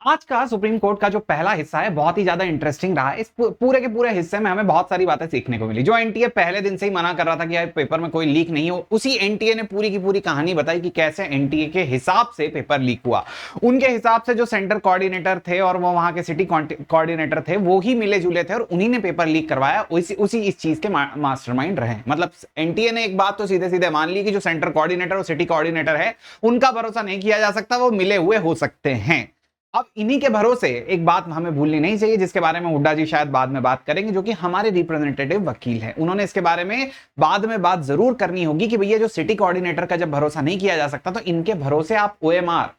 आज का supreme court का जो पहला हिस्सा है बहुत ही ज्यादा इंटरेस्टिंग रहा है। इस पूरे के पूरे हिस्से में हमें बहुत सारी बातें सीखने को मिली। जो एनटीए पहले दिन से ही मना कर रहा था कि यार पेपर में कोई लीक नहीं हो, उसी एनटीए ने पूरी की पूरी कहानी बताई कि कैसे एनटीए के हिसाब से पेपर लीक हुआ। उनके हिसाब से जो सेंटर कोऑर्डिनेटर थे और वो वहां के सिटी कोऑर्डिनेटर थे वो ही मिले जुले थे और उन्हीं ने पेपर लीक करवाया। उसी इस चीज के मास्टरमाइंड रहे। मतलब एनटीए ने एक बात तो सीधे सीधे मान ली कि जो सेंटर कोऑर्डिनेटर और सिटी कोऑर्डिनेटर है उनका भरोसा नहीं किया जा सकता, वो मिले हुए हो सकते हैं। अब इन्हीं के भरोसे एक बात हमें भूलनी नहीं चाहिए, जिसके बारे में हुड्डा जी शायद बाद में बात करेंगे, जो कि हमारे रिप्रेजेंटेटिव वकील हैं। उन्होंने इसके बारे में बाद में बात जरूर करनी होगी कि भैया जो सिटी कोऑर्डिनेटर का जब भरोसा नहीं किया जा सकता तो इनके भरोसे आप ओएमआर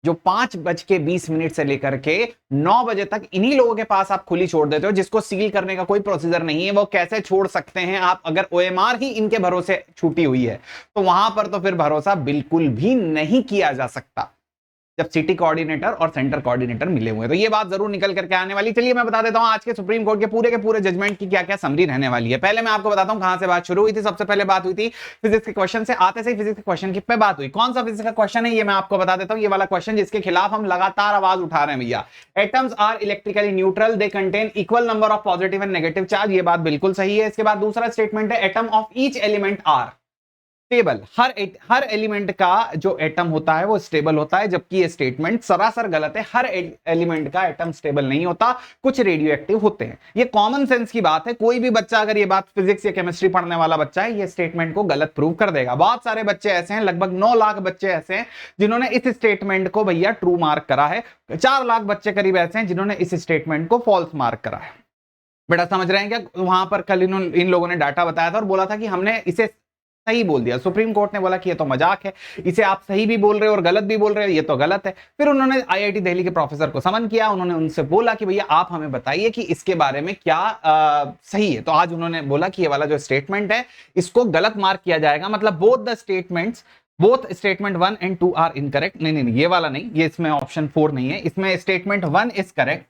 जो 5:20 से लेकर के 9 बजे तक इन्हीं लोगों के पास आप खुली छोड़ देते हो, जिसको सील करने का कोई प्रोसीजर नहीं है। वो कैसे छोड़ सकते हैं आप, अगर ओएमआर ही इनके भरोसे छूटी हुई है तो वहां पर तो फिर भरोसा बिल्कुल भी नहीं किया जा सकता जब सिटी कोऑर्डिनेटर और सेंटर कोऑर्डिनेटर मिले हुए हैं। तो ये बात जरूर निकल करके आने वाली। चलिए मैं बता देता हूं आज के सुप्रीम कोर्ट के पूरे जजमेंट की क्या क्या समरी रहने वाली है। पहले मैं आपको बताता हूं कहां से बात शुरू हुई थी। सबसे पहले बात हुई थी फिजिक्स के क्वेश्चन से। आते से फिजिक्स के क्वेश्चन की पे बात हुई। कौन सा फिजिक्स का क्वेश्चन है ये मैं आपको बता देता हूं। ये वाला क्वेश्चन जिसके खिलाफ हम लगातार आवाज उठा रहे हैं भैया। Atoms are electrically neutral, they contain equal number of positive and negative charge. ये बात बिल्कुल सही है। इसके बाद दूसरा स्टेटमेंट है atom of each element are stable. हर एलिमेंट का जो एटम होता है वो स्टेबल होता है, जबकि ये स्टेटमेंट सरासर गलत है। हर एलिमेंट का एटम स्टेबल नहीं होता, कुछ रेडियो एक्टिव होते हैं। ये कॉमन सेंस की बात है। कोई भी बच्चा अगर ये बात फिजिक्स या केमिस्ट्री पढ़ने वाला बच्चा है ये स्टेटमेंट को गलत प्रूव कर देगा। बहुत सारे बच्चे ऐसे हैं, लगभग 9 लाख बच्चे ऐसे हैं जिन्होंने इस स्टेटमेंट को भैया ट्रू मार्क करा है। 4 लाख बच्चे करीब ऐसे हैं जिन्होंने इस स्टेटमेंट को फॉल्स मार्क करा है। बेटा समझ रहे हैं क्या? वहां पर कल इन लोगों ने डाटा बताया था और बोला था कि हमने इसे सही बोल दिया। सुप्रीम कोर्ट ने बोला कि ये तो मजाक है, इसे आप सही भी बोल रहे हो और गलत भी बोल रहे हो, ये तो गलत है। फिर उन्होंने आईआईटी दिल्ली के प्रोफेसर को समन किया। उन्होंने उनसे बोला कि भैया आप हमें बताइए कि इसके बारे में क्या सही है। तो आज उन्होंने बोला कि ये वाला जो स्टेटमेंट है इसको गलत मार्क किया जाएगा। मतलब both statement 1 and 2 are incorrect. नहीं, ये वाला नहीं, ये इसमें ऑप्शन 4 नहीं है। इसमें statement 1 is correct,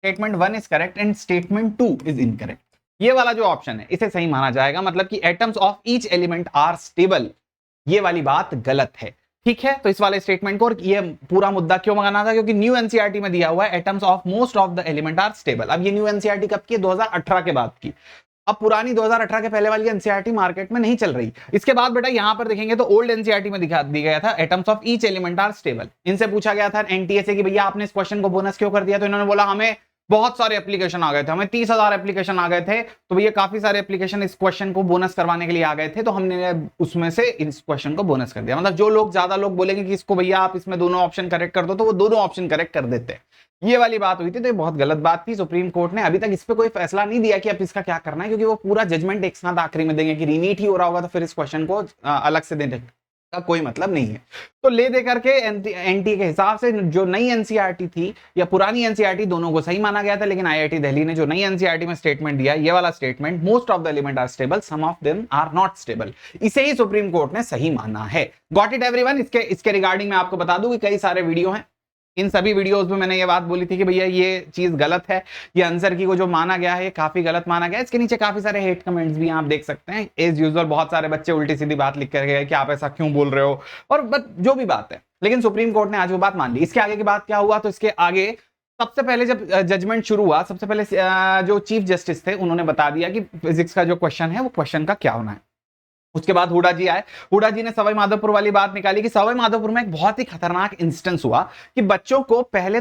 statement 1 is correct and statement 2 is incorrect. ये वाला जो ऑप्शन है इसे सही माना जाएगा। मतलब कि atoms of each element are stable, ये वाली बात गलत है। ठीक है, तो इस वाले स्टेटमेंट को, और ये पूरा मुद्दा क्यों मंगाना था, क्योंकि न्यू एनसीईआरटी में दिया हुआ है atoms of most of the element are stable. अब ये न्यू एनसीईआरटी कब की? 2018 के बाद की। अब पुरानी 2018 के पहले वाली एनसीईआरटी मार्केट में नहीं चल रही। इसके बाद बेटा यहां पर देखेंगे तो ओल्ड एनसीईआरटी में दिखा दी गया था atoms of each element are stable. इनसे पूछा गया था एनटीए से कि भैया आपने इस क्वेश्चन को बोनस क्यों कर दिया, तो इन्होंने बोला हमें बहुत सारे एप्लीकेशन आ गए थे, हमें 30,000 एप्लीकेशन आ गए थे, तो भैया काफी सारे एप्लीकेशन इस क्वेश्चन को बोनस करवाने के लिए आ गए थे, तो हमने उसमें से इस क्वेश्चन को बोनस कर दिया। मतलब जो लोग ज्यादा लोग बोलेंगे कि इसको भैया आप इसमें दोनों ऑप्शन करेक्ट कर दो, तो वो दोनों ऑप्शन करेक्ट कर देते। ये वाली बात हुई थी, तो ये बहुत गलत बात थी। सुप्रीम कोर्ट ने अभी तक इस पर कोई फैसला नहीं दिया कि अब इसका क्या करना है, क्योंकि वो पूरा जजमेंट एक साथ आखिरी में देंगे कि रीनीट ही हो रहा होगा, तो फिर इस क्वेश्चन को अलग से देने का कोई मतलब नहीं है। तो ले दे करके एनटीए के हिसाब से जो नई एनसीईआरटी थी या पुरानी एनसीईआरटी, दोनों को सही माना गया था। लेकिन आईआईटी दिल्ली ने जो नई एनसीईआरटी में स्टेटमेंट दिया, ये वाला statement, most of the element are stable, some of them are not stable, इसे ही सुप्रीम कोर्ट ने सही माना है। Got it everyone? इसके रिगार्डिंग मैं आपको बता दूं कि कई सारे वीडियो हैं। इन सभी वीडियोस में मैंने ये बात बोली थी कि भैया ये चीज गलत है, ये आंसर की को जो माना गया है ये काफी गलत माना गया है। इसके नीचे काफी सारे हेट कमेंट्स भी आप देख सकते हैं। एज यूजुअल बहुत सारे बच्चे उल्टी सीधी बात लिख कर गए कि आप ऐसा क्यों बोल रहे हो, और बस जो भी बात है। लेकिन सुप्रीम कोर्ट ने आज वो बात मान ली। इसके आगे की बात क्या हुआ, तो इसके आगे सबसे पहले जब जजमेंट शुरू हुआ, सबसे पहले जो चीफ जस्टिस थे उन्होंने बता दिया कि फिजिक्स का जो क्वेश्चन है वो क्वेश्चन का क्या होना है। उसके बाद हुडा जी आए। हुडा जी ने सवाई माधोपुर वाली बात निकाली कि सवाई माधोपुर में एक बहुत ही खतरनाक इंस्टेंस हुआ कि बच्चों को पहले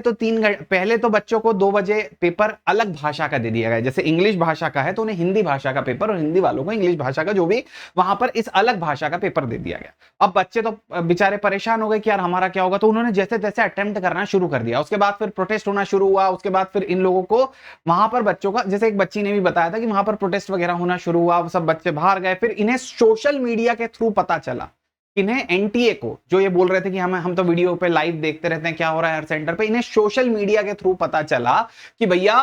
तो बच्चों को 2 बजे पेपर अलग भाषा का दे दिया गया। जैसे इंग्लिश भाषा का है तो उन्हें हिंदी भाषा का पेपर, और हिंदी वालों को इंग्लिश भाषा का, जो भी वहां पर इस अलग भाषा का पेपर दे दिया गया। अब बच्चे तो बेचारे परेशान हो गए कि यार हमारा क्या होगा, तो उन्होंने जैसे तैसे अटेम्प्ट करना शुरू कर दिया। उसके बाद फिर प्रोटेस्ट होना शुरू हुआ। उसके बाद फिर इन लोगों को वहां पर बच्चों का, जैसे एक बच्ची ने भी बताया था कि वहां पर प्रोटेस्ट वगैरह होना शुरू हुआ, सब बच्चे बाहर गए। फिर इन्हें सोशल मीडिया के थ्रू पता चला, इन्हें एनटीए को, जो ये बोल रहे थे कि हम तो वीडियो पे लाइव देखते रहते हैं क्या हो रहा है हर सेंटर पे, इन्हें सोशल मीडिया के थ्रू पता चला कि भैया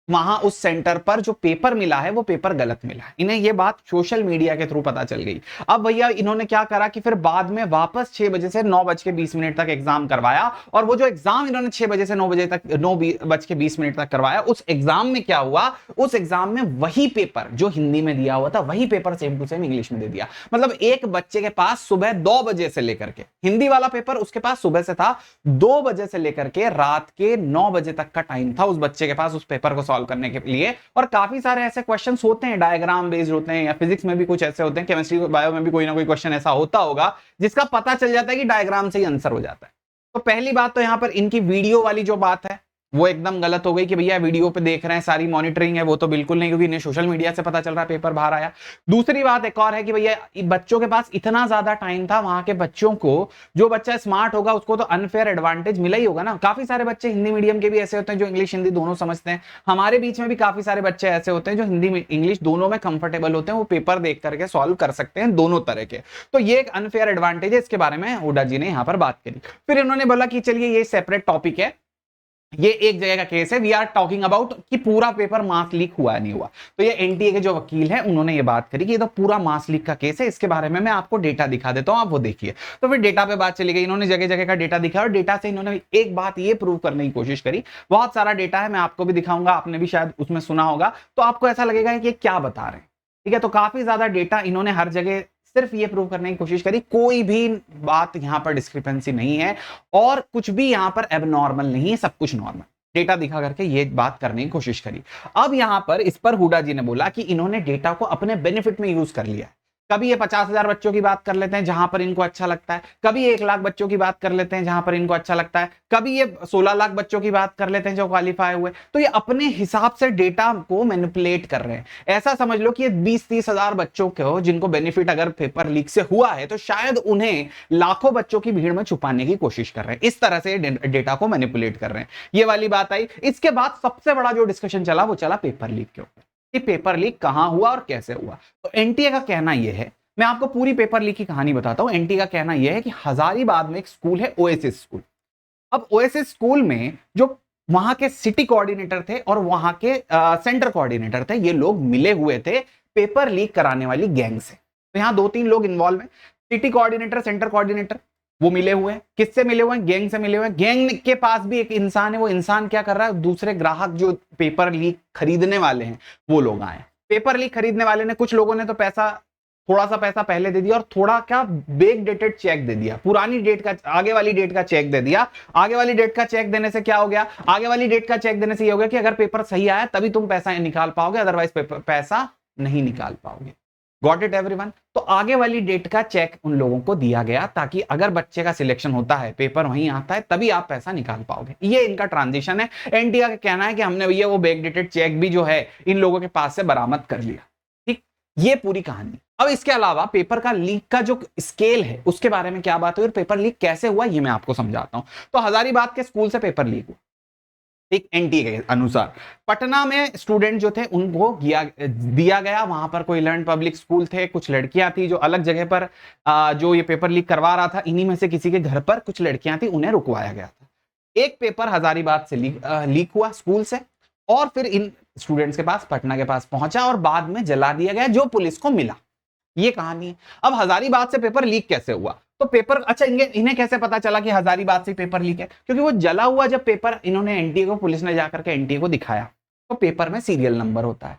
वहां उस सेंटर पर जो पेपर मिला है वो पेपर गलत मिला है। इन्हें ये बात सोशल मीडिया के थ्रू पता चल गई। अब भैया इन्होंने क्या करा कि फिर बाद में वापस 6 बजे से 9:20 तक एग्जाम करवाया, और वो जो एग्जाम इन्होंने 6 बजे से 9:20 तक करवाया, उस एग्जाम में क्या हुआ, उस एग्जाम में वही पेपर जो हिंदी में दिया हुआ था वही paper same to same English में दे दिया। मतलब एक बच्चे के पास सुबह 2 बजे से लेकर के, हिंदी वाला पेपर उसके पास सुबह से था, 2 बजे से लेकर के रात के 9 बजे तक का टाइम था उस बच्चे के पास उस पेपर को सॉल्व करने के लिए। और काफी सारे ऐसे क्वेश्चंस होते हैं, डायग्राम बेस्ड होते हैं, या फिजिक्स में भी कुछ ऐसे होते हैं, केमिस्ट्री बायो में भी कोई ना कोई क्वेश्चन ऐसा होता होगा जिसका पता चल जाता है कि डायग्राम से ही आंसर हो जाता है। तो पहली बात तो यहां पर इनकी वीडियो वाली जो बात है वो एकदम गलत हो गई कि भैया वीडियो पे देख रहे हैं, सारी मॉनिटरिंग है, वो तो बिल्कुल नहीं, क्योंकि इन्हें सोशल मीडिया से पता चल रहा है पेपर बाहर आया। दूसरी बात एक और है कि भैया बच्चों के पास इतना ज्यादा टाइम था, वहां के बच्चों को, जो बच्चा स्मार्ट होगा उसको तो अनफेयर एडवांटेज मिला ही होगा ना। काफी सारे बच्चे हिंदी मीडियम के भी ऐसे होते हैं जो इंग्लिश हिंदी दोनों समझते हैं, हमारे बीच में भी काफी सारे बच्चे ऐसे होते हैं जो हिंदी इंग्लिश दोनों में कंफर्टेबल होते हैं, वो पेपर देख करके सॉल्व कर सकते हैं दोनों तरह के। तो ये एक अनफेयर एडवांटेज है, इसके बारे में हुड्डा जी ने यहाँ पर बात करी। फिर इन्होंने बोला कि चलिए ये सेपरेट टॉपिक है, ये एक जगह का केस है, वी आर टॉकिंग अबाउट कि पूरा पेपर मास लीक हुआ नहीं हुआ। तो ये एनटीए के जो वकील हैं उन्होंने ये बात करी कि ये तो पूरा मास लीक का केस है, इसके बारे में मैं आपको डेटा दिखा देता हूं, आप वो देखिए। तो फिर डेटा पे बात चली गई, इन्होंने जगह जगह का डेटा दिखाया, और डेटा से इन्होंने एक बात ये प्रूव करने की कोशिश करी, बहुत सारा डेटा है, मैं आपको भी दिखाऊंगा, आपने भी शायद उसमें सुना होगा, तो आपको ऐसा लगेगा कि क्या बता रहे हैं, ठीक है। तो काफी ज्यादा डेटा इन्होंने हर जगह सिर्फ ये प्रूव करने की कोशिश करी, कोई भी बात यहां पर डिस्क्रिपेंसी नहीं है और कुछ भी यहां पर एबनॉर्मल नहीं है, सब कुछ नॉर्मल, डेटा दिखा करके ये बात करने की कोशिश करी। अब यहां पर इस पर हुड्डा जी ने बोला कि इन्होंने डेटा को अपने बेनिफिट में यूज कर लिया है। कभी ये 50,000 बच्चों की बात कर लेते हैं जहां पर इनको अच्छा लगता है, कभी 1 लाख बच्चों की बात कर लेते हैं जहां पर इनको अच्छा लगता है, कभी ये 16 लाख बच्चों की बात कर लेते हैं जो क्वालिफाई हुए। तो ये अपने हिसाब से डेटा को मैनिपुलेट कर रहे हैं। ऐसा समझ लो कि ये 20-30 हजार बच्चों को जिनको बेनिफिट अगर पेपर लीक से हुआ है, तो शायद उन्हें लाखों बच्चों की भीड़ में छुपाने की कोशिश कर रहे हैं। इस तरह से डेटा को मैनिपुलेट कर रहे हैं, ये वाली बात आई। इसके बाद सबसे बड़ा जो डिस्कशन चला वो चला पेपर लीक के ऊपर, कि पेपर लीक कहां हुआ और कैसे हुआ। तो एनटीए का कहना यह है, मैं आपको पूरी पेपर लीक की कहानी बताता हूं। एनटीए का कहना यह है कि हजारीबाग में एक स्कूल है, ओएसिस स्कूल। अब ओएसिस स्कूल में जो वहां के सिटी कोऑर्डिनेटर थे और वहां के सेंटर कोऑर्डिनेटर थे, ये लोग मिले हुए थे पेपर लीक कराने वाली गैंग से। तो यहां 2-3 लोग इन्वॉल्व हैं, सिटी कोऑर्डिनेटर, सेंटर कोऑर्डिनेटर, वो मिले हुए हैं। किससे मिले हुए हैं? गैंग से मिले हुए हैं। गैंग के पास भी एक इंसान है, वो इंसान क्या कर रहा है, दूसरे ग्राहक जो पेपर लीक खरीदने वाले हैं वो लोग आए। पेपर लीक खरीदने वाले ने, कुछ लोगों ने तो थोड़ा सा पैसा पहले दे दिया और थोड़ा क्या बैक डेटेड चेक दे दिया, पुरानी डेट का, आगे वाली डेट का चेक दे दिया। आगे वाली डेट का चेक देने से क्या हो गया, आगे वाली डेट का चेक देने से ये हो गया कि अगर पेपर सही आया तभी तुम पैसा निकाल पाओगे, अदरवाइज पैसा नहीं निकाल पाओगे। Got it everyone? तो आगे वाली डेट का चेक उन लोगों को दिया गया ताकि अगर बच्चे का सिलेक्शन होता है, पेपर वहीं आता है, तभी आप पैसा निकाल पाओगे। ये इनका ट्रांजिशन है। एनटीए का कहना है कि हमने भैया वो बैक डेटेड चेक भी जो है इन लोगों के पास से बरामद कर लिया। ठीक, ये पूरी कहानी। अब इसके अलावा पेपर का लीक का जो स्केल है उसके बारे में क्या बात हुई और पेपर लीक कैसे हुआ ये मैं आपको समझाता हूं। तो हजारीबाग के स्कूल से पेपर लीक हुआ, एक एनटीए के अनुसार। पटना में स्टूडेंट जो थे उनको दिया गया, वहां पर कोई लर्न पब्लिक स्कूल थे, कुछ लड़कियां थी जो अलग जगह पर जो ये पेपर लीक करवा रहा था, इन्हीं में से किसी के घर पर कुछ लड़कियां थी, उन्हें रुकवाया गया था। एक पेपर हजारीबाग से लीक हुआ स्कूल से, और फिर इन स्टूडेंट्स के पास, पटना के पास पहुंचा और बाद में जला दिया गया जो पुलिस को मिला। ये कहानी है। अब हजारीबाग से पेपर लीक कैसे हुआ, तो पेपर, अच्छा इन्हें कैसे पता चला कि हजारीबाग से पेपर लीक है, क्योंकि वो जला हुआ जब पेपर इन्होंने एनटीए को, पुलिस ने जाकर के एनटीए को दिखाया, तो पेपर में सीरियल नंबर होता है।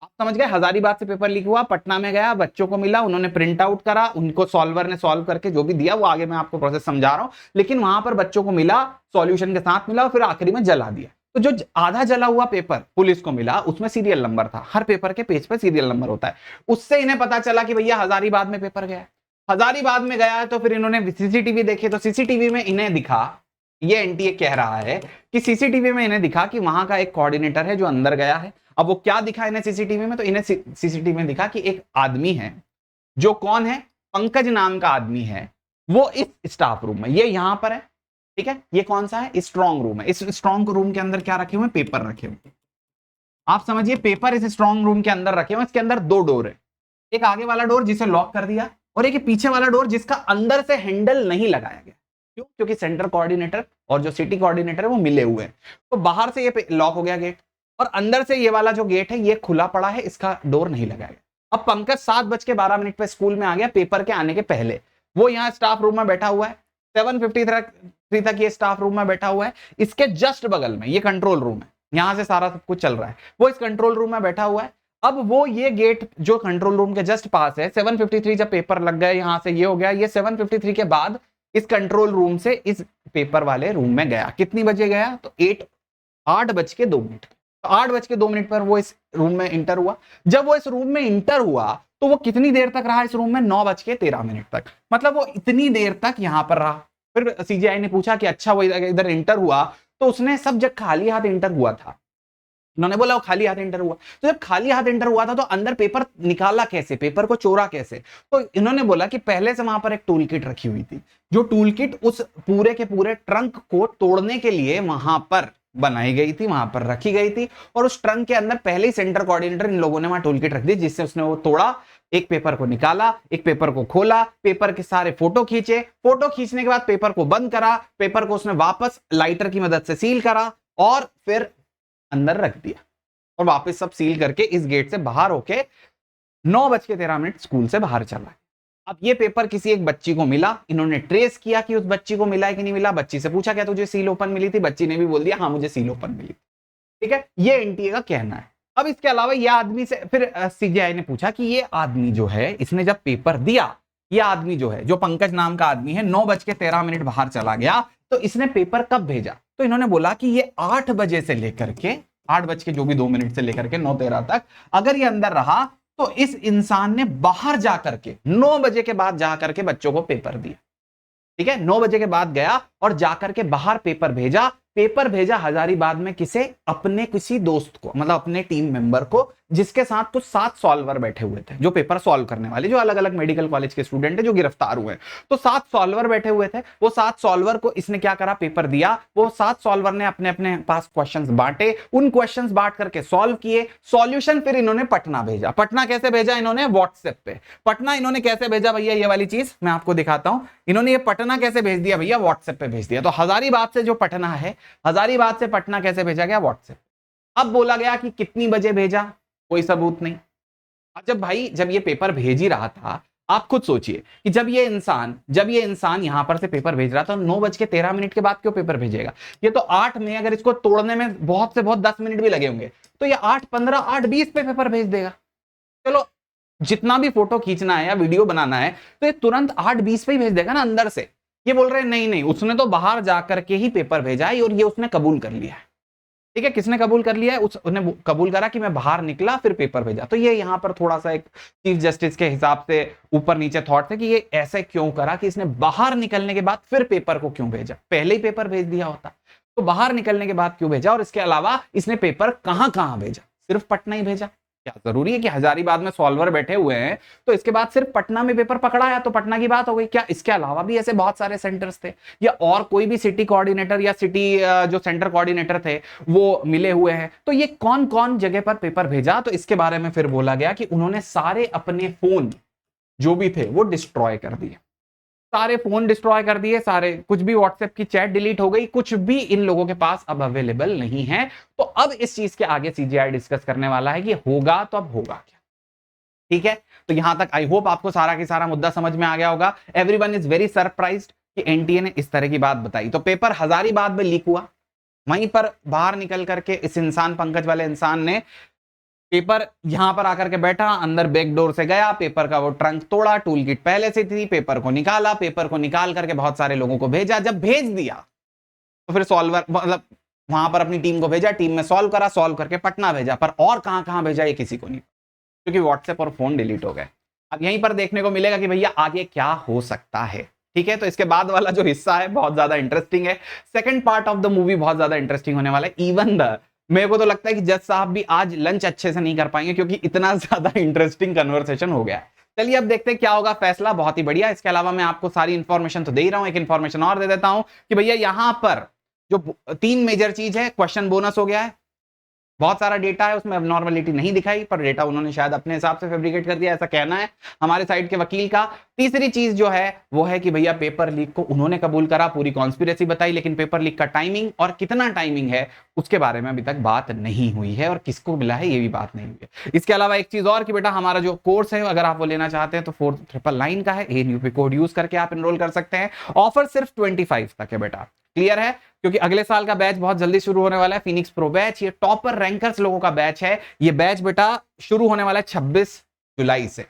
आप समझ गए, हजारीबाग से पेपर लीक हुआ, पटना में गया, बच्चों को मिला, उन्होंने प्रिंट आउट करा, उनको सॉल्वर ने सॉल्व करके जो भी दिया वो आगे मैं आपको प्रोसेस समझा रहा हूं, लेकिन वहां पर बच्चों को मिला, सॉल्यूशन के साथ मिला और फिर आखिरी में जला दिया। तो जो आधा जला हुआ पेपर पुलिस को मिला उसमें सीरियल नंबर था, हर पेपर के पेज पर सीरियल नंबर होता है। उससे इन्हें पता चला कि भैया हजारीबाग में पेपर गया है। हजारीबाग में गया है तो फिर इन्होंने सीसीटीवी देखे, तो सीसीटीवी में इन्हें दिखा, ये एनटीए कह रहा है कि सीसीटीवी में इन्हें दिखा कि वहां का एक कोऑर्डिनेटर है जो अंदर गया है। अब वो क्या दिखा इन्हें सीसीटीवी में, तो इन्हें सीसीटीवी में दिखा कि एक आदमी है, जो कौन है, पंकज नाम का आदमी है, वो इस स्टाफ रूम में, ये यहां पर है, ठीक है। ये कौन सा है, स्ट्रॉन्ग रूम है। इस स्ट्रॉन्ग रूम के अंदर क्या रखे हुए, पेपर रखे हुए। आप समझिए, पेपर इस स्ट्रॉन्ग रूम के अंदर रखे हुए। इसके अंदर 2 डोर है, एक आगे वाला डोर जिसे लॉक कर दिया और एक पीछे वाला डोर जिसका अंदर से हैंडल नहीं लगाया गया। क्यों? क्योंकि सेंटर कोऑर्डिनेटर और जो सिटी कोऑर्डिनेटर है वो मिले हुए हैं। तो बाहर से ये लॉक हो गया गेट, और अंदर से ये वाला जो गेट है ये खुला पड़ा है, इसका डोर नहीं लगाया गया। अब पंकज 7:12 पे स्कूल में आ गया पेपर के आने के पहले। वो यहाँ स्टाफ रूम में बैठा हुआ है, 7:53 तक ये स्टाफ रूम में बैठा हुआ है। इसके जस्ट बगल में ये कंट्रोल रूम है, यहां से सारा सब कुछ चल रहा है। वो इस कंट्रोल रूम में बैठा हुआ है। अब वो ये गेट जो कंट्रोल रूम के जस्ट पास है, 7:53 जब पेपर लग गए, यहां से ये हो गया, ये 7:53 के बाद इस कंट्रोल रूम से इस पेपर वाले रूम में गया। कितनी बजे गया? तो 8:02 तो 8:02 पर वो इस रूम में इंटर हुआ। जब वो इस रूम में इंटर हुआ तो वो कितनी देर तक रहा इस रूम में? 9:13 तक। मतलब वो इतनी देर तक यहां पर रहा। फिर सीजीआई ने पूछा कि अच्छा वो इधर इंटर हुआ तो उसने सब जब खाली हाथ इंटर हुआ था, उन्होंने बोला वो खाली हाथ इंटर हुआ। तो जब खाली हाथ इंटर हुआ था तो अंदर पेपर निकाला कैसे, पेपर को चोरा कैसे? तो इन्होंने बोला कि पहले से वहां पर एक टूल किट रखी हुई थी, जो टूल किट उस पूरे के पूरे ट्रंक को तोड़ने के लिए वहां पर बनाई गई थी, वहां पर रखी गई थी। और उस ट्रंक के अंदर पहले ही सेंटर कोऑर्डिनेटर इन लोगों ने वहां टूल किट रख दी, जिससे उसने वो तोड़ा, एक पेपर को निकाला, एक पेपर को खोला, पेपर के सारे फोटो खींचे, फोटो खींचने के बाद पेपर को बंद करा, पेपर को उसने वापस लाइटर की मदद से सील करा और फिर अंदर रख दिया और वापस सब सील करके इस गेट से बाहर होके 9:13 स्कूल से बाहर चला। अब ये पेपर किसी एक बच्ची को मिला, इन्होंने ट्रेस किया कि उस बच्ची को मिला है कि नहीं मिला। बच्ची से पूछा क्या तुझे सील ओपन मिली थी? बच्ची ने भी बोल दिया हाँ मुझे सील ओपन मिली। ठीक है, ये एनटीए का कहना है। अब इसके अलावा ये आदमी से फिर सीजीआई ने पूछा कि ये आदमी जो है इसने जब पेपर दिया, ये आदमी जो है जो पंकज नाम का आदमी है 9:13 बाहर चला गया, तो इसने पेपर कब भेजा? तो इन्होंने बोला कि ये 8 बजे से लेकर के 8:02 से लेकर के 9:13 तक अगर ये अंदर रहा तो इस इंसान ने बाहर जाकर के 9 बजे के बाद जाकर के बच्चों को पेपर दिया। ठीक है, 9 बजे के बाद गया और जाकर के बाहर पेपर भेजा। पेपर भेजा हजारीबाग में किसे? अपने किसी दोस्त को, मतलब अपने टीम मेंबर को, जिसके साथ कुछ 7 सॉल्वर बैठे हुए थे, जो पेपर सॉल्व करने वाले, जो अलग अलग मेडिकल कॉलेज के स्टूडेंट है जो गिरफ्तार हुए। तो 7 सॉल्वर बैठे हुए थे। वो 7 सॉल्वर को इसने क्या करा? पेपर दिया। वो 7 सॉल्वर ने अपने अपने पास क्वेश्चंस बांटे, उन क्वेश्चंस बांट करके सॉल्व किए, सॉल्यूशन फिर इन्होंने पटना भेजा। पटना कैसे भेजा इन्होंने? व्हाट्सएप पे। पटना इन्होंने कैसे भेजा भैया? ये वाली चीज मैं आपको दिखाता हूं। इन्होंने ये पटना कैसे भेज दिया भैया? व्हाट्सएप पे भेज दिया। तो हजारीबाग से जो पटना है, हजारीबाग से पटना कैसे भेजा गया? व्हाट्सएप। अब बोला गया कि कितनी बजे भेजा, कोई सबूत नहीं। जब भाई जब ये पेपर भेज ही रहा था, आप खुद सोचिए कि जब ये इंसान यहां पर से पेपर भेज रहा था 9:13 के बाद क्यों पेपर भेजेगा? ये तो 8 में, अगर इसको तोड़ने में बहुत से बहुत 10 मिनट भी लगे होंगे तो ये 8:15 8:20 पे पेपर भेज देगा। चलो जितना भी फोटो खींचना है या वीडियो बनाना है तो ये तुरंत 8:20 पे ही भेज देगा ना अंदर से। ये बोल रहे हैं नहीं नहीं, उसने तो बाहर जाकर के ही पेपर भेजा है और ये उसने कबूल कर लिया है। ठीक है, किसने कबूल कर लिया है? उसने कबूल करा कि मैं बाहर निकला फिर पेपर भेजा। तो ये यहां पर थोड़ा सा एक चीफ जस्टिस के हिसाब से ऊपर नीचे थॉट थे कि ये ऐसे क्यों करा कि इसने बाहर निकलने के बाद फिर पेपर को क्यों भेजा? पहले ही पेपर भेज दिया होता तो बाहर निकलने के बाद क्यों भेजा? और इसके अलावा इसने पेपर कहां कहां भेजा? सिर्फ पटना ही भेजा? क्या जरूरी है कि हजारीबाग में सॉल्वर बैठे हुए हैं तो इसके बाद सिर्फ पटना में पेपर पकड़ाया तो पटना की बात हो गई? क्या इसके अलावा भी ऐसे बहुत सारे सेंटर्स थे या और कोई भी सिटी कोऑर्डिनेटर या सिटी जो सेंटर कोऑर्डिनेटर थे वो मिले हुए हैं? तो ये कौन कौन जगह पर पेपर भेजा? तो इसके बारे में फिर बोला गया कि उन्होंने सारे अपने फोन जो भी थे वो डिस्ट्रॉय कर दिए, सारे फोन डिस्ट्रॉय कर दिए, सारे कुछ भी व्हाट्सएप की चैट डिलीट हो गई, कुछ भी इन लोगों के पास अब अवेलेबल नहीं है। तो अब इस चीज के आगे सीजीआई डिस्कस करने वाला है कि होगा तो अब होगा क्या। ठीक है, तो यहां तक आई होप आपको सारा की सारा मुद्दा समझ में आ गया होगा। एवरीवन इज वेरी सरप्राइज्ड कि एनटीए ने इस तरह की बात बताई। तो पेपर हजारीबाग में लीक हुआ, वहीं पर बाहर निकल करके इस इंसान, पंकज वाले इंसान ने पेपर यहां पर आकर के बैठा, अंदर बैक डोर से गया, पेपर का वो ट्रंक तोड़ा, टूल किट पहले से थी, पेपर को निकाला, पेपर को निकाल करके बहुत सारे लोगों को भेजा। जब भेज दिया तो फिर सॉल्वर मतलब वहां पर अपनी टीम को भेजा, टीम में सॉल्व करा, सॉल्व करके पटना भेजा। पर और कहां कहां भेजा ये किसी को नहीं, क्योंकि व्हाट्सएप और फोन डिलीट हो गए। अब यहीं पर देखने को मिलेगा कि भैया आगे क्या हो सकता है। ठीक है, तो इसके बाद वाला जो हिस्सा है बहुत ज्यादा इंटरेस्टिंग है। Second part of the movie बहुत ज्यादा इंटरेस्टिंग होने वाला है। इवन मेरे को तो लगता है कि जज साहब भी आज लंच अच्छे से नहीं कर पाएंगे क्योंकि इतना ज्यादा इंटरेस्टिंग कन्वर्सेशन हो गया है। चलिए अब देखते हैं क्या होगा फैसला। बहुत ही बढ़िया। इसके अलावा मैं आपको सारी इंफॉर्मेशन तो दे ही रहा हूं, एक इंफॉर्मेशन और दे देता हूं कि भैया यहां पर जो 3 मेजर चीज है, क्वेश्चन बोनस हो गया है, बहुत सारा डेटा है उसमें एबनॉर्मलिटी नहीं दिखाई, पर डेटा उन्होंने शायद अपने हिसाब से फैब्रिकेट कर दिया, ऐसा कहना है हमारे साइड के वकील का। तीसरी चीज जो है वो है कि भैया पेपर लीक को उन्होंने कबूल करा, पूरी कॉन्स्पिरेसी बताई, लेकिन पेपर लीक का टाइमिंग और कितना टाइमिंग है उसके बारे में अभी तक बात नहीं हुई है, और किसको मिला है ये भी बात नहीं हुई है। इसके अलावा एक चीज और कि बेटा हमारा जो कोर्स है अगर आप वो लेना चाहते हैं तो 4999 का है, ANUP कोड यूज करके आप एनरोल कर सकते हैं। ऑफर सिर्फ 25 तक है बेटा, क्लियर है, क्योंकि अगले साल का बैच बहुत जल्दी शुरू होने वाला है, फिनिक्स प्रो बैच, ये टॉपर रैंकर्स लोगों का बैच है। ये बैच बेटा शुरू होने वाला है 26 जुलाई से,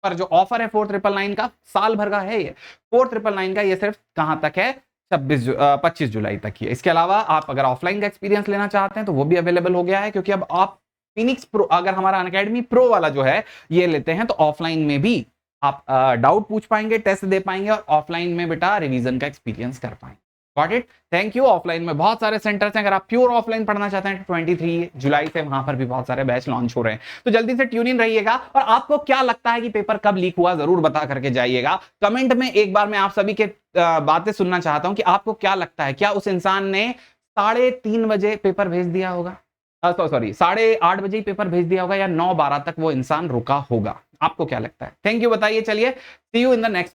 पर जो ऑफर है 4999 का साल भर का है, ये 4999 का ये सिर्फ कहां तक है 25 जुलाई तक ही है। इसके अलावा आप अगर ऑफलाइन का एक्सपीरियंस लेना चाहते हैं तो वो भी अवेलेबल हो गया है, क्योंकि अब आप फिनिक्स प्रो अगर हमारा अनअकैडमी प्रो वाला जो है ये लेते हैं तो ऑफलाइन में भी आप डाउट पूछ पाएंगे, टेस्ट दे पाएंगे, और ऑफलाइन में बेटा रिवीजन का एक्सपीरियंस कर पाएंगे। Got it, thank you. Offline में बहुत सारे सेंटर्स हैं, अगर आप प्योर ऑफलाइन पढ़ना चाहते हैं तो 23 जुलाई से वहां पर भी बहुत सारे बैच लॉन्च हो रहे हैं, तो जल्दी से ट्यून इन रहिएगा। और आपको क्या लगता है कि पेपर कब लीक हुआ जरूर बता करके जाइएगा कमेंट में। एक बार मैं आप सभी के बातें सुनना चाहता हूं कि आपको क्या लगता है, क्या उस इंसान ने 3:30 बजे पेपर भेज दिया होगा, सॉरी 8:30 बजे ही पेपर भेज दिया होगा, या 9-12 तक वो इंसान रुका होगा, आपको क्या लगता है? थैंक यू, बताइए। चलिए सी यू इन द नेक्स्ट।